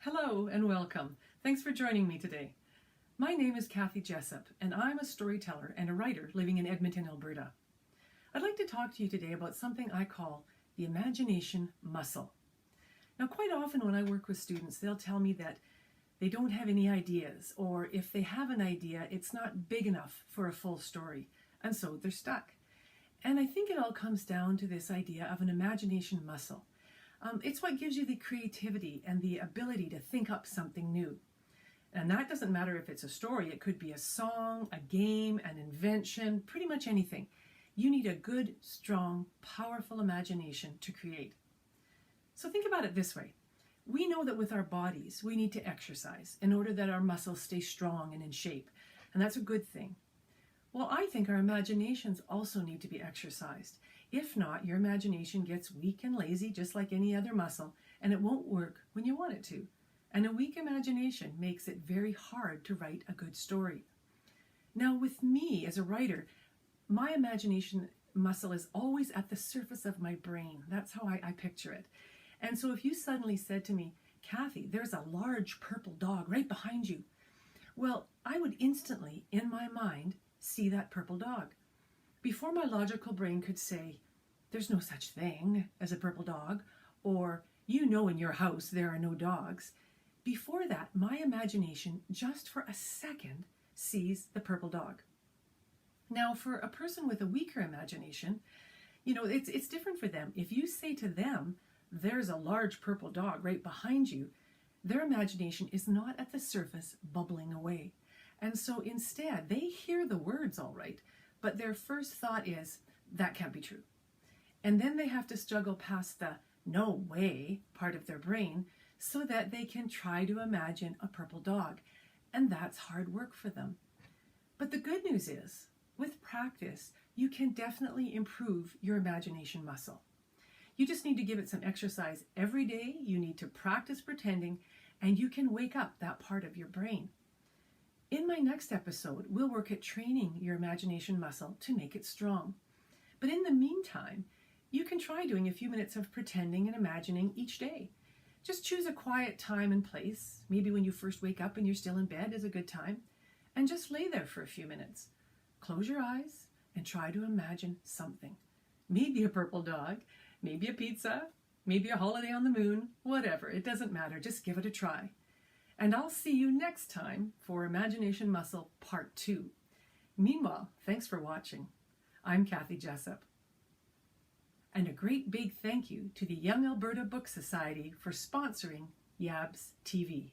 Hello and welcome. Thanks for joining me today. My name is Jessup, and I'm a storyteller and a writer living in Edmonton, Alberta. I'd like to talk to you today about something I call the imagination muscle. Now, quite often when I work with students, they'll tell me that they don't have any ideas, or if they have an idea, it's not big enough for a full story, and so they're stuck. And I think it all comes down to this idea of an imagination muscle. It's what gives you the creativity and the ability to think up something new. And that doesn't matter if it's a story. It could be a song, a game, an invention, pretty much anything. You need a good, strong, powerful imagination to create. So think about it this way. We know that with our bodies, we need to exercise in order that our muscles stay strong and in shape. And that's a good thing. Well, I think our imaginations also need to be exercised. If not, your imagination gets weak and lazy just like any other muscle, and it won't work when you want it to. And a weak imagination makes it very hard to write a good story. Now, with me as a writer, my imagination muscle is always at the surface of my brain. That's how I picture it. And so if you suddenly said to me, Kathy, there's a large purple dog right behind you, well, I would instantly, in my mind, see that purple dog. Before my logical brain could say, there's no such thing as a purple dog, or you know in your house there are no dogs, before that, my imagination, just for a second, sees the purple dog. Now, for a person with a weaker imagination, it's different for them. If you say to them, there's a large purple dog right behind you, their imagination is not at the surface bubbling away. And so instead, they hear the words all right, but their first thought is, that can't be true. And then they have to struggle past the no way part of their brain so that they can try to imagine a purple dog. And that's hard work for them. But the good news is, with practice, you can definitely improve your imagination muscle. You just need to give it some exercise every day. You need to practice pretending, and you can wake up that part of your brain. In my next episode, we'll work at training your imagination muscle to make it strong. But in the meantime, you can try doing a few minutes of pretending and imagining each day. Just choose a quiet time and place. Maybe when you first wake up and you're still in bed is a good time. And just lay there for a few minutes. Close your eyes and try to imagine something. Maybe a purple dog, maybe a pizza, maybe a holiday on the moon, whatever. It doesn't matter. Just give it a try. And I'll see you next time for Imagination Muscle Part 2. Meanwhile, thanks for watching. I'm Jessup. And a great big thank you to the Young Alberta Book Society for sponsoring YABS TV.